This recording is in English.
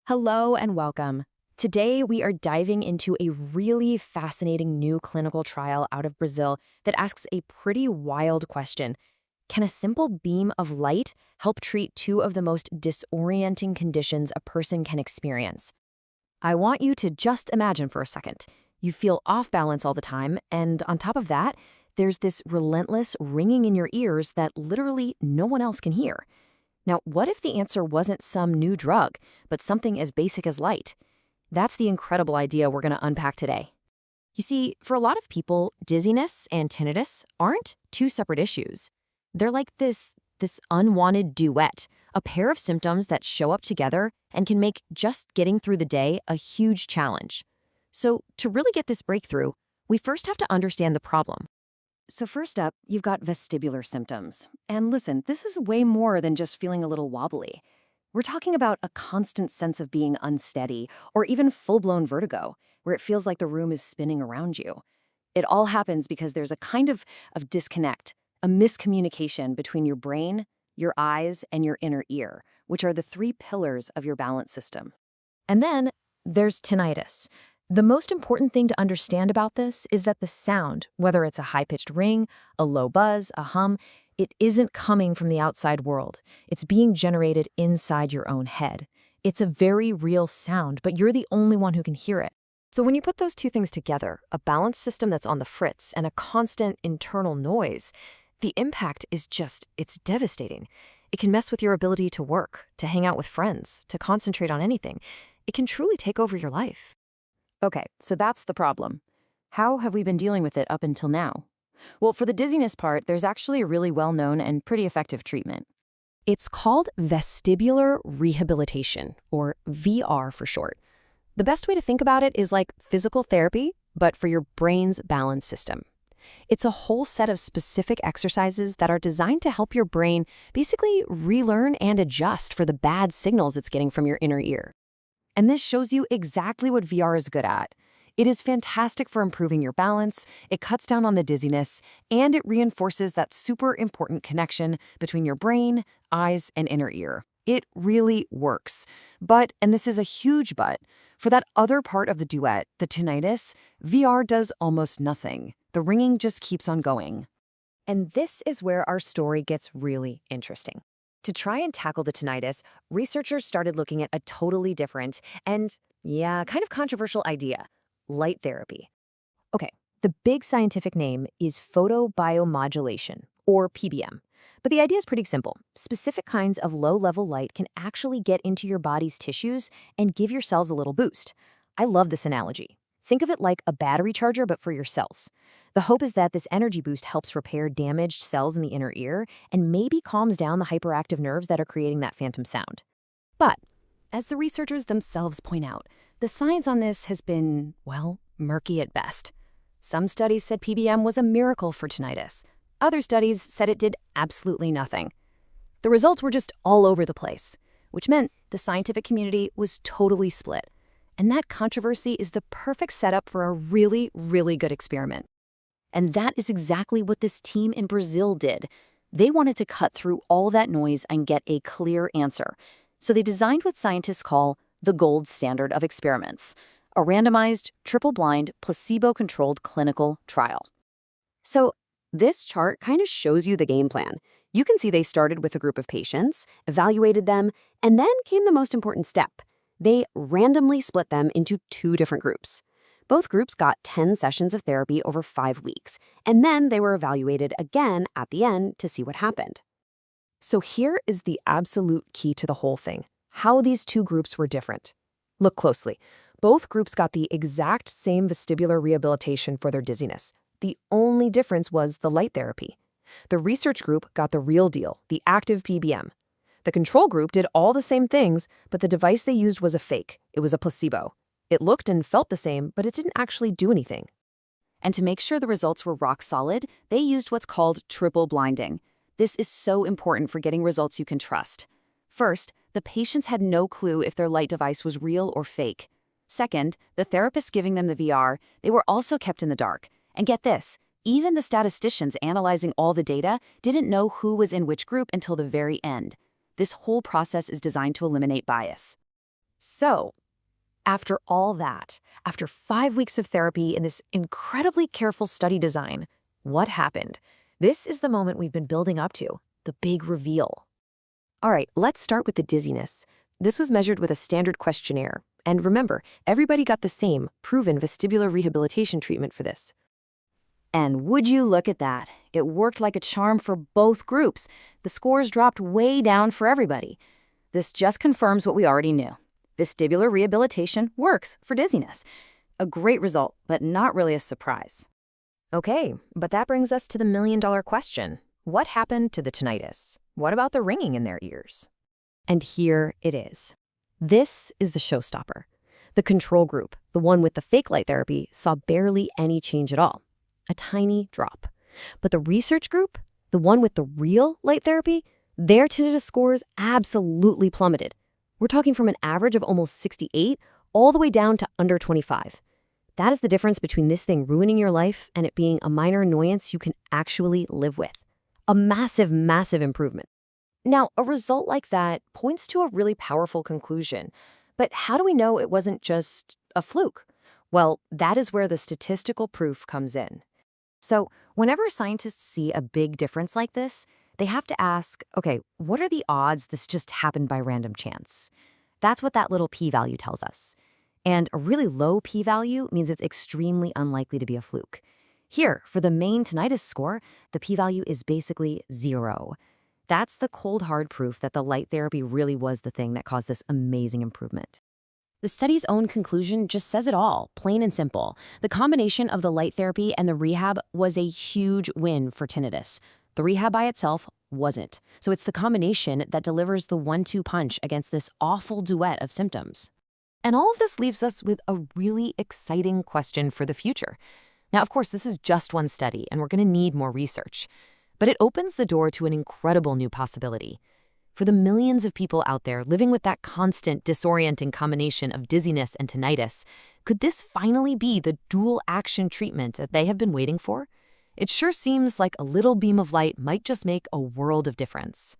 Hello and welcome. Today, we are diving into a really fascinating new clinical trial out of Brazil that asks a pretty wild question. Can a simple beam of light help treat two of the most disorienting conditions a person can experience? I want you to just imagine for a second. You feel off balance all the time, and on top of that, there's this relentless ringing in your ears that literally no one else can hear. Now, what if the answer wasn't some new drug, but something as basic as light? That's the incredible idea we're going to unpack today. You see, for a lot of people, dizziness and tinnitus aren't two separate issues. They're like this unwanted duet, a pair of symptoms that show up together and can make just getting through the day a huge challenge. So, to really get this breakthrough, we first have to understand the problem. So first up, you've got vestibular symptoms. And listen, this is way more than just feeling a little wobbly. We're talking about a constant sense of being unsteady or even full-blown vertigo, where it feels like the room is spinning around you. It all happens because there's a kind of disconnect, a miscommunication between your brain, your eyes, and your inner ear, which are the three pillars of your balance system. And then there's tinnitus. The most important thing to understand about this is that the sound, whether it's a high-pitched ring, a low buzz, a hum, it isn't coming from the outside world. It's being generated inside your own head. It's a very real sound, but you're the only one who can hear it. So when you put those two things together, a balance system that's on the fritz and a constant internal noise, the impact is it's devastating. It can mess with your ability to work, to hang out with friends, to concentrate on anything. It can truly take over your life. Okay, so that's the problem. How have we been dealing with it up until now? Well, for the dizziness part, there's actually a really well-known and pretty effective treatment. It's called vestibular rehabilitation, or VR for short. The best way to think about it is like physical therapy, but for your brain's balance system. It's a whole set of specific exercises that are designed to help your brain basically relearn and adjust for the bad signals it's getting from your inner ear. And this shows you exactly what VR is good at. It is fantastic for improving your balance, it cuts down on the dizziness, and it reinforces that super important connection between your brain, eyes, and inner ear. It really works. But, and this is a huge but, for that other part of the duet, the tinnitus, VR does almost nothing. The ringing just keeps on going. And this is where our story gets really interesting. To try and tackle the tinnitus, researchers started looking at a totally different and, kind of controversial idea: light therapy. Okay, the big scientific name is photobiomodulation, or PBM. But the idea is pretty simple. Specific kinds of low-level light can actually get into your body's tissues and give your cells a little boost. I love this analogy. Think of it like a battery charger, but for your cells. The hope is that this energy boost helps repair damaged cells in the inner ear and maybe calms down the hyperactive nerves that are creating that phantom sound. But, as the researchers themselves point out, the science on this has been, well, murky at best. Some studies said PBM was a miracle for tinnitus. Other studies said it did absolutely nothing. The results were just all over the place, which meant the scientific community was totally split. And that controversy is the perfect setup for a really, really good experiment. And that is exactly what this team in Brazil did. They wanted to cut through all that noise and get a clear answer. So they designed what scientists call the gold standard of experiments, a randomized, triple-blind, placebo-controlled clinical trial. So this chart kind of shows you the game plan. You can see they started with a group of patients, evaluated them, and then came the most important step. They randomly split them into two different groups. Both groups got 10 sessions of therapy over 5 weeks, and then they were evaluated again at the end to see what happened. So here is the absolute key to the whole thing: how these two groups were different. Look closely. Both groups got the exact same vestibular rehabilitation for their dizziness. The only difference was the light therapy. The research group got the real deal, the active PBM. The control group did all the same things, but the device they used was a fake. It was a placebo. It looked and felt the same, but it didn't actually do anything. And to make sure the results were rock solid, they used what's called triple blinding. This is so important for getting results you can trust. First, the patients had no clue if their light device was real or fake. Second, the therapists giving them the VR, they were also kept in the dark. And get this, even the statisticians analyzing all the data didn't know who was in which group until the very end. This whole process is designed to eliminate bias. So, after all that, after 5 weeks of therapy in this incredibly careful study design, what happened? This is the moment we've been building up to, the big reveal. All right, let's start with the dizziness. This was measured with a standard questionnaire. And remember, everybody got the same, proven vestibular rehabilitation treatment for this. And would you look at that? It worked like a charm for both groups. The scores dropped way down for everybody. This just confirms what we already knew. Vestibular rehabilitation works for dizziness. A great result, but not really a surprise. Okay, but that brings us to the million-dollar question. What happened to the tinnitus? What about the ringing in their ears? And here it is. This is the showstopper. The control group, the one with the fake light therapy, saw barely any change at all. A tiny drop. But the research group, the one with the real light therapy, their tinnitus scores absolutely plummeted. We're talking from an average of almost 68 all the way down to under 25. That is the difference between this thing ruining your life and it being a minor annoyance you can actually live with. A massive, massive improvement. Now, a result like that points to a really powerful conclusion. But how do we know it wasn't just a fluke? Well, that is where the statistical proof comes in. So, whenever scientists see a big difference like this, they have to ask, okay, what are the odds this just happened by random chance? That's what that little p-value tells us. And a really low p-value means it's extremely unlikely to be a fluke. Here, for the main tinnitus score, the p-value is basically 0. That's the cold, hard proof that the light therapy really was the thing that caused this amazing improvement. The study's own conclusion just says it all, plain and simple. The combination of the light therapy and the rehab was a huge win for tinnitus. The rehab by itself wasn't. So it's the combination that delivers the 1-2 punch against this awful duet of symptoms. And all of this leaves us with a really exciting question for the future. Now, of course, this is just one study, and we're going to need more research. But it opens the door to an incredible new possibility. For the millions of people out there living with that constant, disorienting combination of dizziness and tinnitus, could this finally be the dual-action treatment that they have been waiting for? It sure seems like a little beam of light might just make a world of difference.